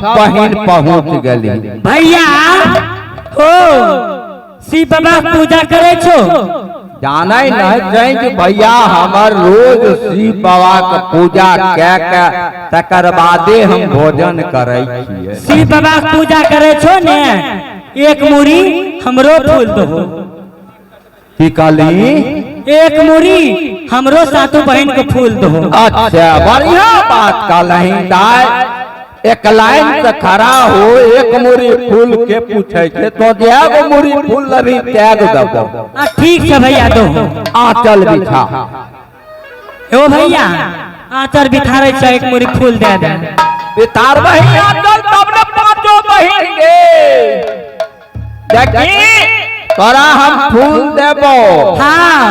बहन पहुँच गली। भैया हो शिव बाबा पूजा करे छो जाने नहीं जाए भैया हमर रोज शिव बाबा के पूजा के तकर बादे हम भोजन करे छिए। शिव बाबा पूजा करे छो ने एक मुरी हमरो फूल दो। की कहली? एक मुरी हमरो सातों बहन को फूल दो। अच्छा बढ़िया बात कहलही दाई। एक लाइन से खड़ा हो एक मुरी फूल के पूछे छे तो जेगो मुरी फूल लभी त्याग दबो। ठीक है भैया दो। आंचल बिछा। ओ भैया आंचल बिठारे छे एक मुरी फूल दे दे। बितार बही आंचल तब न पांचों बहिन गे। देखी तोरा हम फूल देबो। हाँ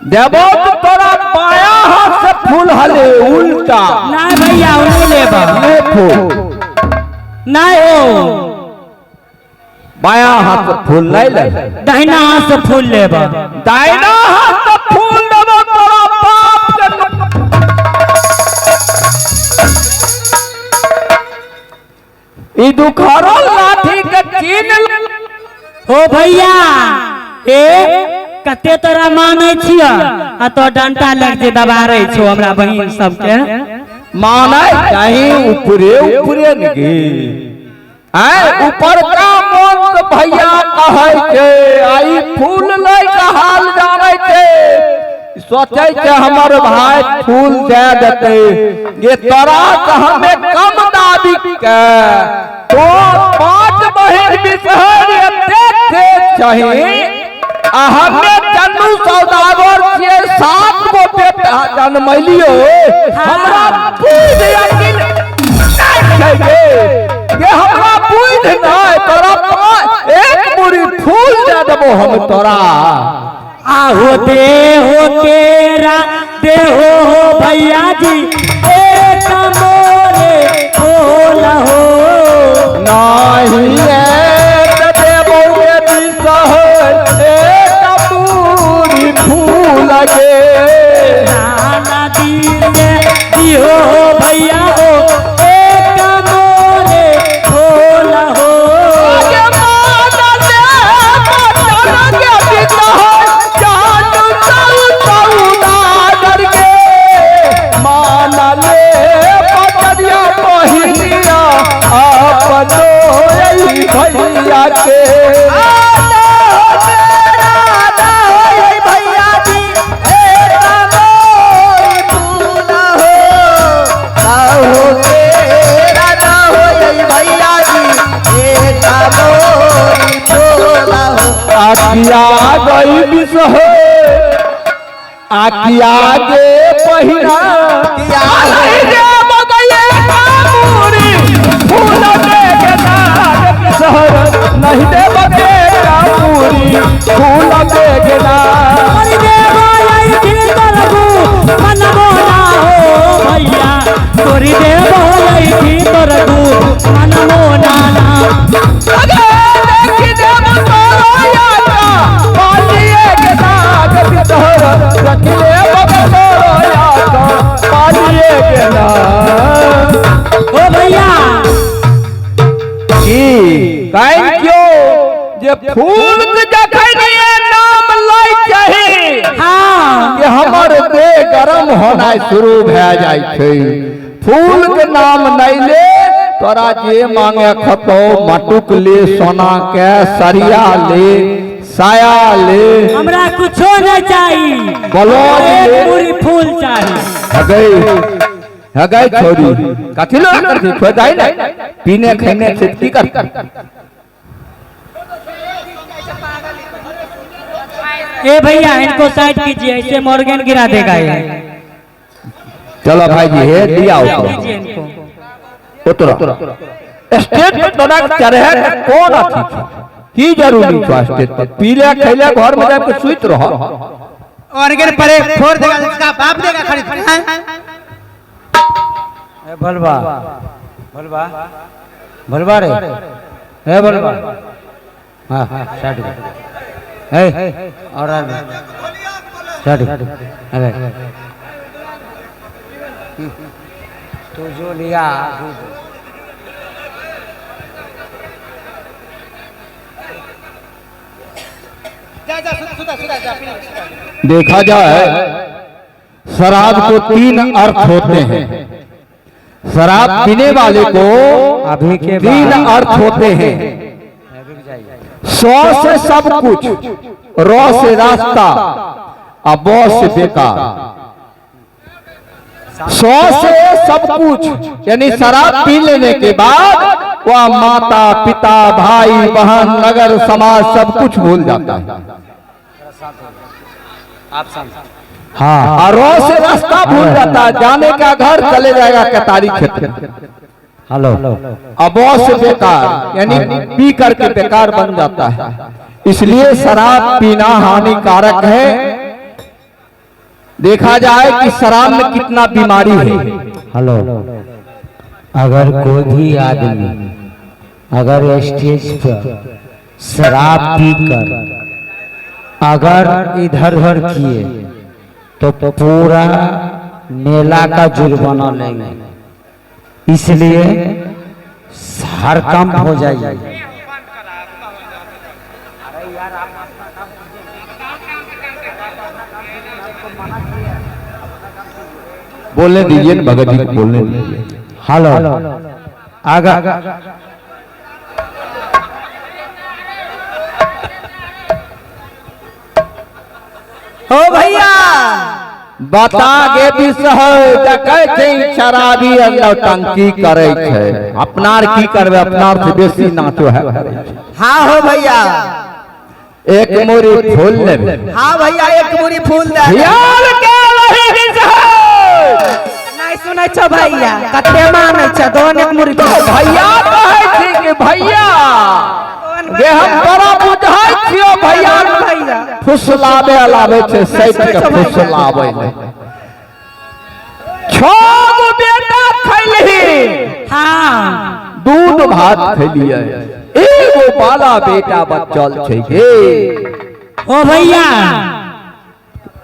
देबो तो तोरा बाया हाथ से फूल हले उल्टा। ना भैया उन्हें लेबा। ये फूल ना हो बाया हाथ से फूल नहीं ले। दाहिना हाथ से फूल लेबा। दाहिना हाथ से फूल देबो तोरा बाप के। ई दुखरो लाठी के चीन हो भैया ए कते तोरा माने छिया आ तो डंटा लग जे दबारे छो हमरा बहिन सब के। माने चाहे ऊपरे ऊपरे नगे आय ऊपर का मन भैया कहै छे आई फूल लै के हाल जानै छे। सोचै छे हमर भाई फूल दे देते ये तोरा से हमें कम दादी के तो पांच बहिन बिसहर एते चाहिए। हमें चन्नू सौदागर छे 7 गो बेटा जन्मलियो। हमरा बुझ यकीन नहीं छै ये हमरा बुझ नहीं तोरा एक मुरी फूल दे देबो हम तोरा। आहो दे हो तेरा दे हो भैया जी एक मोरे होला हो नहीं है देबो ये बिसहर फूल गे। नाना दीने दियो भैया हो एक मोरे होला हो। आगे माना दे बचन के बिसहर जान सौदागर के। माना ले बचनिया बहिनिया अपनो भैया के। आखिया गई बिसहर आखिया गे पहिरा फूल दे बिसहर नहीं दे बगेरा पूरी फूल दे गेना। तोरी दे बोलाई थी तोरगु मन मोना ना। ओ भैया थैंक यू जे फूल के देखै लिए नाम लै चाही। हाँ कि हमर देह गरम होना शुरू भए जाय छै। फूल के नाम नहीं ले तोरा जे मांगे खतो मटुक ले सोना के सरिया ले साया ले हमरा कुछो नहीं चाहिए बोलो पूरी फूल चाहिए। हगै छोरी कथि लो करथि खोदाई ना पीने खाने से की कर। ए भैया इनको साइड कीजिए ऐसे मॉर्गन गिरा देगा ये। चलो भाई जी हे दिया कीजिए इनको। उतरो स्टेज पर तोरा चढ़े कौन अथी छ की जरूरी छ स्टेज पर पीले खैले घर में जाके सुइत रह। ऑर्गन परे फोड़ देगा इसका बाप देगा खरीद। भलवा भलवा भलवा रे हे भलवा हाँ हाँ स्टार्ट है और स्टार्ट अरे तो जो लिया देखा जाए शराब को 3 अर्थ होते हैं। शराब पीने वाले को अभी के 3 बाद अर्थ होते हैं। 100 से सब कुछ, रौ से रास्ता, और 100 से बेकार। 100 से सब कुछ यानी शराब पी लेने के बाद वह माता पिता भाई बहन नगर समाज सब कुछ भूल जाता है। हाँ और रौ से रास्ता भूल जाता है, जाने का घर चले जाएगा कतारी क्षेत्र। हेलो अब से बेकार यानी पी करके बेकार बन जाता है। इसलिए शराब पीना हानिकारक है। देखा जाए कि शराब में कितना बीमारी है। हेलो अगर कोई भी आदमी अगर स्टेज पर शराब पीकर अगर इधर उधर किए तो पूरा मेला का जुर्माना लेंगे। इसलिए हरकंप हो जाइए। बोलने दीजिए ना भगत जी को, बोलने दीजिए। हेलो आगा ओ भैया बता गे विषय देखै छै शराबी नौटंकी करे छै। अपनार की करबे, अपनार से बेसी नाचो है। हाँ हो भैया, एक मोरी फूल लेबे, हाँ भैया एक मुरी फूल दे। यार के वही विषय नहीं सुनै छो भैया, कते मानै छ दोन एक मुरी तो भैया कहै छै कि भैया गे हम बड़ा बुझाइ छियो भैया। भैया फुसलाबे अलावे छै सैट के फुसलाबे ले। 6 बेटा खैलही, हाँ दूध भात खैलिए, एगो बाला बेटा बचल छै गे। ओ भैया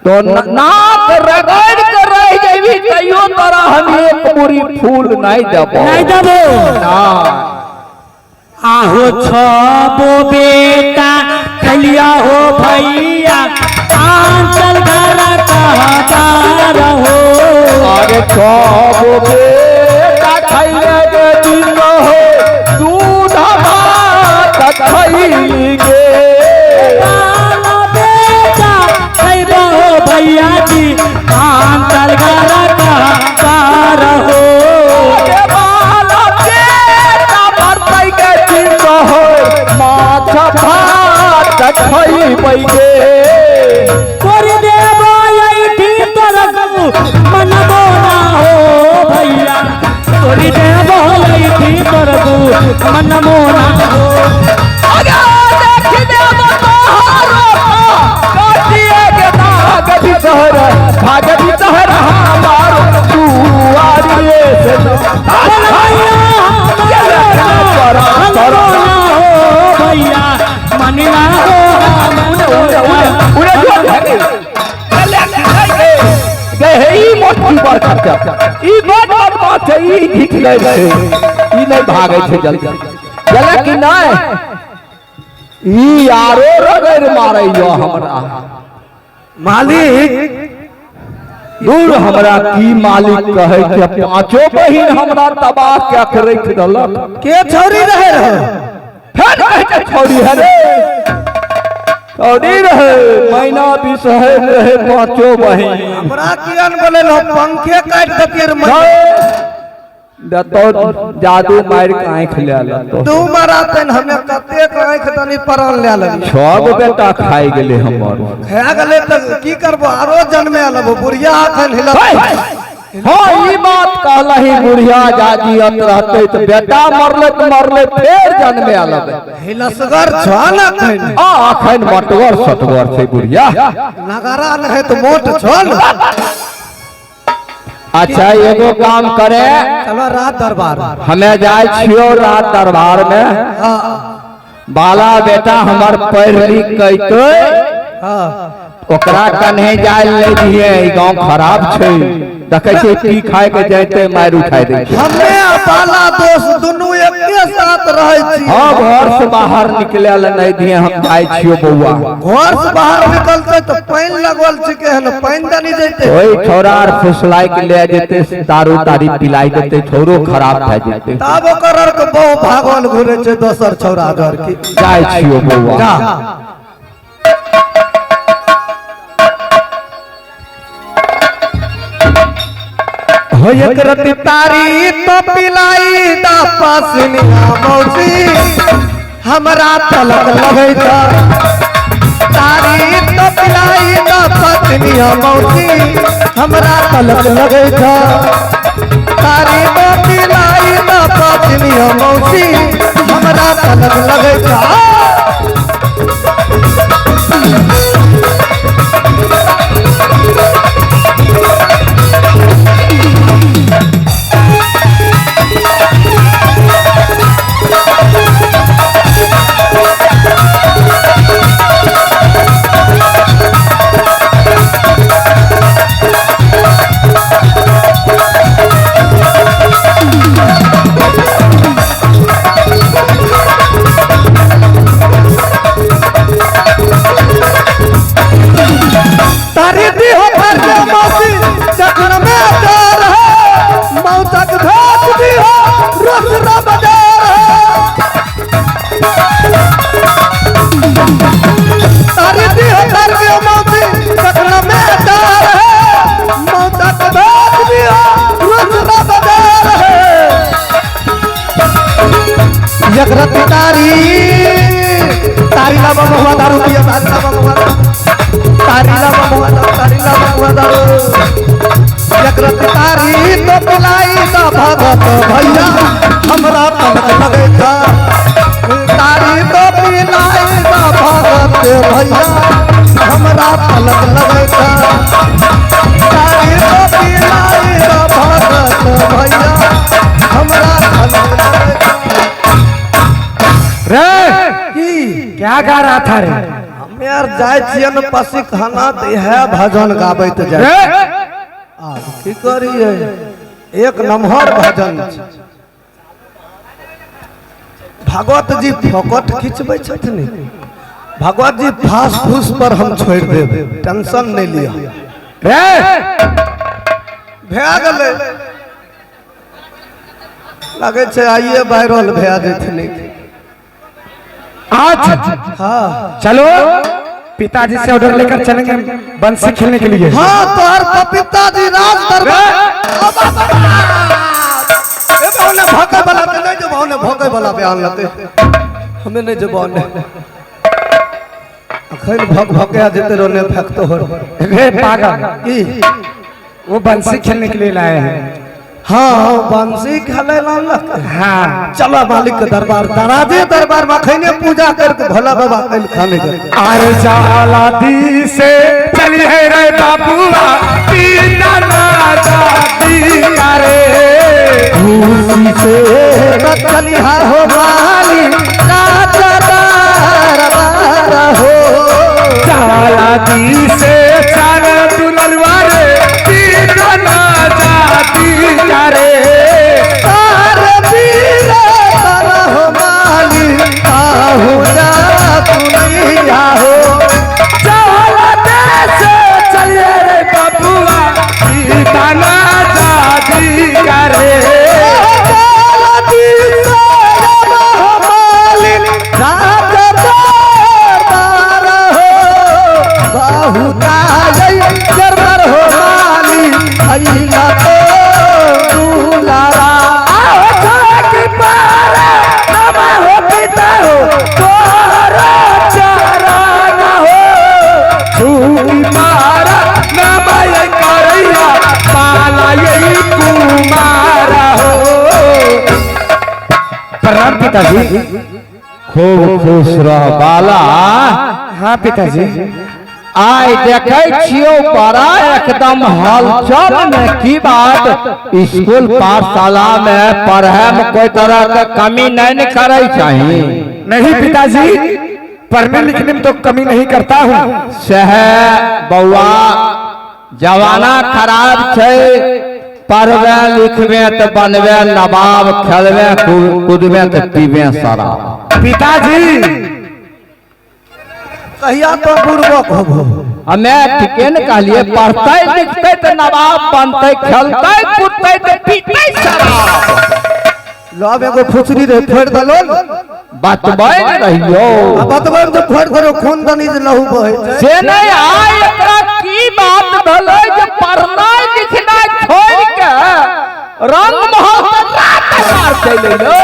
तो नाक रगड़ के रह जेबी तैयो तोरा हम एक मुरी फूल नहीं देबो। नहीं देबो। ना आहो छबो बेटा खलिया हो भैया, आंचल घर कहता रहो। अरे छबो बेटा खैले गे दिन हो, दूध भात खैली गे। बाला बेटा खैबो भैया जी, आंचल घर कहता रहो। अरे बाला बेटा भरतै गे दिन हो, माछ भात खैबै गे। तोरी देबो ऐठी तरगु मनबो ना हो भैया, तोरी देबो ऐठी तरगु मनबो ना हो। अगर देख देबो तोहारो काटिए के दाग बिसहर, भाग बिसहर हमार दुआरिए से मनबो ना हो भैया, मनिया हो उड़े जो धनी गई मोटी बरकत ई बड़ बात है। ई ढिक गई छै, ई नहीं भागे छै जल्दी चले कि नहीं। ई यारो रगड़ मारे यो हमरा मालिक। दूर हमरा की मालिक कहे के 5 बहिन हमरा तबाह क्या के रख दलक। के छोरी रहे फिर कहे के छोड़ी है रे, छोड़ी रहे महीना भी सहे रहे 5 बहिन। हमरा कियन बोले लो पंखे काट दतिए रे दतो जादू मार के आंख ले आला तो तू मरातन हमें कते आंख तनी परन ले लेली। 6 बेटा खाई गेले हमर। खा गेले त की करबो, आरो जन्मे आलो बुढ़िया हाथन हिला। हाँ ई बात कहलही, बुढ़िया जाजियत रहते तो बेटा मरले तो मरले फिर जन्मे अलग हिलसगर छाना खैन अखन मटवर सटवर छै बुढ़िया। नगरा न है तो मोट छोल। अच्छा एगो काम करे, चलो रात दरबार हमें जाय छियो रात दरबार में। बाला बेटा हमर पढ़ लिख कैतो ओकरा कन्हे जाय ले दिए। गांव खराब छै, देखे छै की खाए के जाते मार उठाई दे। हमें बाला दोस्त दोनों एक साथ करत रहे छी हाँ घर से बाहर निकले नहीं दिए हम जाए छियो बउआ घर से बाहर निकलते तो पानी लगवल छिके है ना पानी दनी जैते ओई छोरा और फुसलाई के ले जेते दारू तारी पिलाई देते छोरो खराब भ जेते तब ओकर के बहु भागल घुरे छे दोसर छौरा घर की जाए छियो बउआ जा हो एक रति तारी तो पिलाई दा पासनिया मौसी हमरा तलक लगे था तारी तो पिलाई दा पासनिया मौसी हमरा तलक लगे था तारी तो पिलाई दा पासनिया मौसी हमरा तलक लगे था तारी लावा महुआ दारू पिया तारी लावा महुआ दारू एक रति तारी तो पिलाई दा भगत भैया हमरा तलक लगे था तारी तो पिलाई दा भगत भैया हमरा तलक लगे था तारी तो पिलाई दा भगत भैया हमरा तलक लगे था रे की क्या गा रहा था रे हम यार जाय छियै न पसी खाना त है भजन गाबैत जाय रे की करिए एक नम्हर भजन छै भगवत जी फोकट खिंचबै छथिन भगवत जी फास फूस पर हम छोड़ देब टेंशन नहीं लिया रे भए गेलै लगे छै आइए वायरल भए जेथिन आज हाँ चलो पिताजी से ऑर्डर लेकर चलेंगे बंसी खेलने के लिए। हाँ तोहर पपीता जी राज दरबार ने भगे वाला पे नहीं जब ने भगे वाला बयान लते हमें नहीं जब ने अखन भग भगे जेते रोने फेंकतो हो रे पागल की वो बंसी खेलने के लिए लाए हैं। हाँ बंसी खेले लालक हाँ चलो मालिक के दरबार दराजे दरबार में खैने पूजा करके भोला बाबा कल खाने के अरे जाला दी से चली है रे बाबूआ पीना ना जाती करे खुशी से चली हो माली राजा दरबार हो जाला दी से सारा दुलरवारे पीना ना जाती करे तारे पीरे तारा हो माली आहू जा दुनिया हो जाला दे से चलिए रे बाबूआ पीना ना जाती करे प्रणाम पिताजी। खूब खुश रह बाला हाँ पिताजी। आय देखे छियो बड़ा एकदम हलचल में की बात स्कूल पाठशाला में पढ़े में कोई तरह के कमी नहीं करे चाहिए। नहीं पिताजी पढ़ने लिखने में तो कमी नहीं करता हूँ। सह बउआ जवाना खराब छे पढ़वे लिखवे तो बनवे नवाब, खेलवे कूदवे तो पीवे शराब। पिताजी कहिया तो बुड़बक होबो। हमें ठीके न कहलिए, पढ़ते लिखते तो नवाब बनते, खेलते कूदते तो पीते शराब। लब एगो फुसरी रे फोड़ दलो, बतबै न रहियो। बतबै तो फोड़ करो खून दनी जे लहू बहे छै। से नहीं आय एकरा की बात भले जे पढ़ना लिखना छोड़ के रंग महल रात मार चले लो,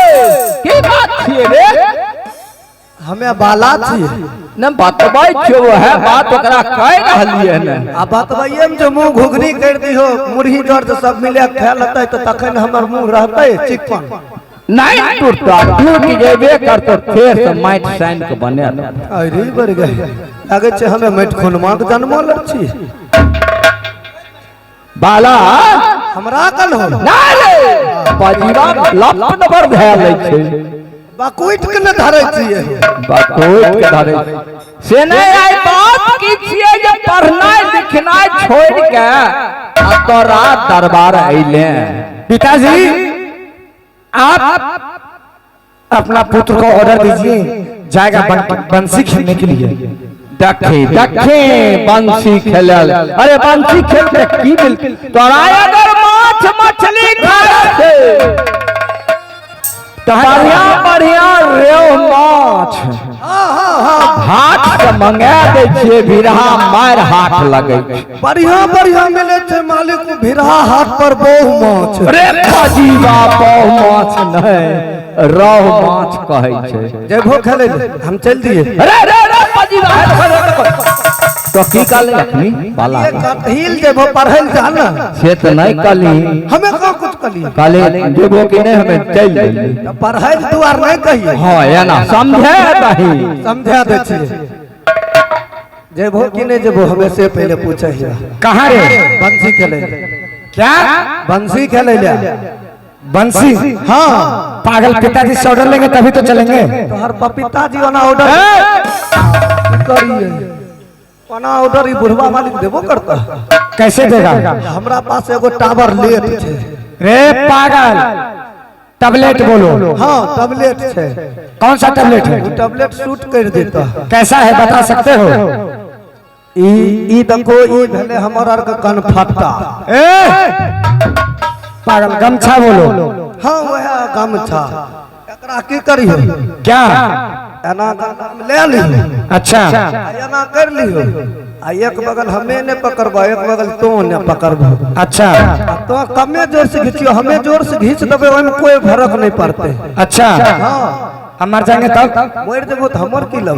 की बात छिए रे? हमें बाला छिए न बतबै छियो, है बात ओकरा कह रहलिए न। आ बतबैये में जो मुंह घुघनी कर दियो, मुरही जोर से सब मिले खा लेतै तो तखन हमर मुंह रहतै चिकन। नहीं टूटता, टूट जेबे करतो, फेर से माइट साइन के बने। अरे बर गए लागे छै हमें माइट खुनमा के जन्मल छी। बाला हमरा कल हो ना रे पजीरा लप नंबर भए लै छै। बकुट के न धरै छिए, बकुट के धरै से नहीं आई बात की छिए जे पढ़ना लिखना छोड़ के आ तोरा दरबार अइले। पिताजी आप अपना पुत्र को ऑर्डर दीजिए, जाएगा बंसी खेलने के लिए। देखे देखे बंसी खेलल, अरे बंसी खेल के की मिल तोरा अगर माछ मछली खाए से बढ़िया बढ़िया रेव माछ हाथ से मंगा दे छिए, बिरहा मार हाथ लगे। बढ़िया बढ़िया मिले छै मालिक को भिरहा हाथ पर बहु माछ। रे पजीवा बहु माछ नहीं, रोह माछ कहै छै। जेबो खेले हम चल दिए। अरे रे रे पजीवा तो की काले लक्ष्मी बाला ये कटहिल जेबो पढ़ल जाना से तो नहीं कली, हमें का कुछ कली काले देबो कि नहीं हमें चल जाइए। पढ़ाई दुआर नहीं कहिए। हां या ना समझे नहीं, समझा दे छिए। जेबो कि नहीं जेबो हमें से पहले पूछे है कहाँ रे? बंसी खेले। क्या बंसी खेले ले? बंसी? हाँ पागल, पिताजी से ऑर्डर लेंगे तभी तो चलेंगे। तो हर पिताजी वाला ऑर्डर करिए, वाला ऑर्डर ही बुढ़वा मालिक देबो करता। कैसे देगा? हमरा पास एगो टावर लेट छै। रे पागल, टैबलेट बोलो। हाँ टैबलेट छै। कौन सा टैबलेट है? टैबलेट शूट कर देता। कैसा है बता सकते हो? ई देखो ई भेले हमर आर के कन फट्टा। पागल, गमछा बोलो। हाँ वह गमछा। एकरा की करियो? क्या? एना ले लियो। अच्छा एना कर लियो, आ एक बगल हमें ने पकड़बा, एक बगल तो ने पकड़बा। अच्छा तो कमे जोर से खींचियो, हमें जोर से खींच देबे, ओइ में कोई फर्क नहीं पड़ते। अच्छा, हाँ हम मर जाएंगे तब? मोड़ देबो तो हमर की लब।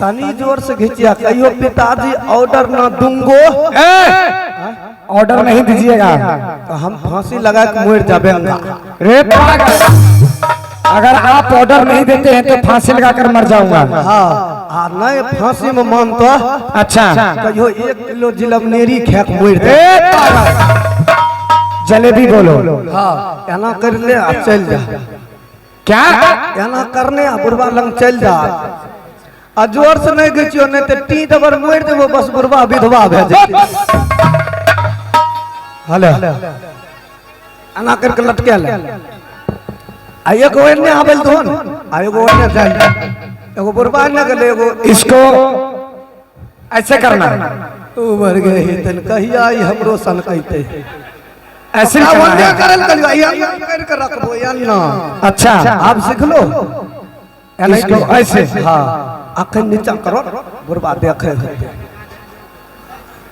तनी जोर से खींचिया, कहियो पिताजी ऑर्डर ना दूंगो। ऑर्डर नहीं दीजिएगा तो हम फांसी लगा के मोड़ जाबेंगा। रे पागल, अगर आप ऑर्डर नहीं देते हैं तो फांसी लगाकर मर जाऊंगा। हाँ आ नहीं फांसी में मान तो अच्छा, कहियो 1 किलो जिलेबनेरी खेक मोड़ दे। जलेबी बोलो। हाँ एना कर ले आ चल जा। क्या? एना करने आ बुढ़वा लंग चल जा, आ जोर से नहीं घिचियो, नहीं तो टी दबर मोड़ देबो, बस बुढ़वा विधवा भे जेतै। हेलो एना करके लटके ले, आ एगो एने आबल धोन, आ एगो एने जाय, एगो बुढ़वा ने गेले, एगो इसको ऐसे करना है। उमर गए तन कहिया ई हमरो सन कहते ऐसे ही आ करना वंदे है। करल कलियो, या कर के रखबो या ना। अच्छा, आप सीख लो। इसको ऐसे। हाँ अखन नीचा करो, बुढ़वा देखे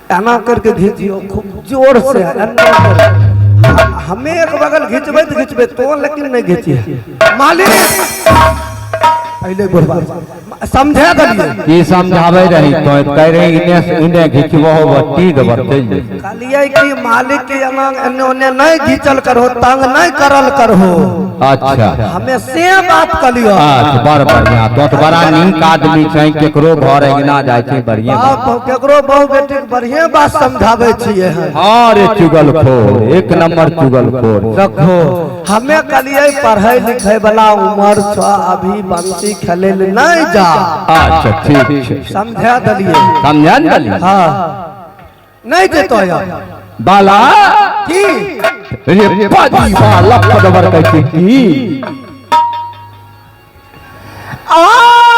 एना करके घीचियो खूब जोर से। हमें एक बगल घिचबे तो घिचबे तो, लेकिन नहीं घिचिए मालिक। पहले बुढ़वा समझा दलिए। की समझावे रही तो कह रही इने घिचबो बत्ती दबर चल जाए। कहलिए कि मालिक के एने ओने नहीं घिचल करो, तंग नहीं करल करो। अच्छा हमें से बात कलियो। अच्छा बड़ बढ़िया, तो बड़ा नीक आदमी छै, केकरो घर अगना जाय छै बढ़िया। बाप केकरो बहु बेटी के बढ़िया बात समझावे छिए। हां रे चुगलखोर, एक नंबर चुगलखोर। रखो हमें कलिए पढ़े लिखे वाला उम्र छ, अभी बंसी खेले ले नहीं जा। अच्छा ठीक छै, समझा दलिए। समझन दली। हाँ नहीं देतो यार बाला की रे पाजी बाला पदवर कहते की आ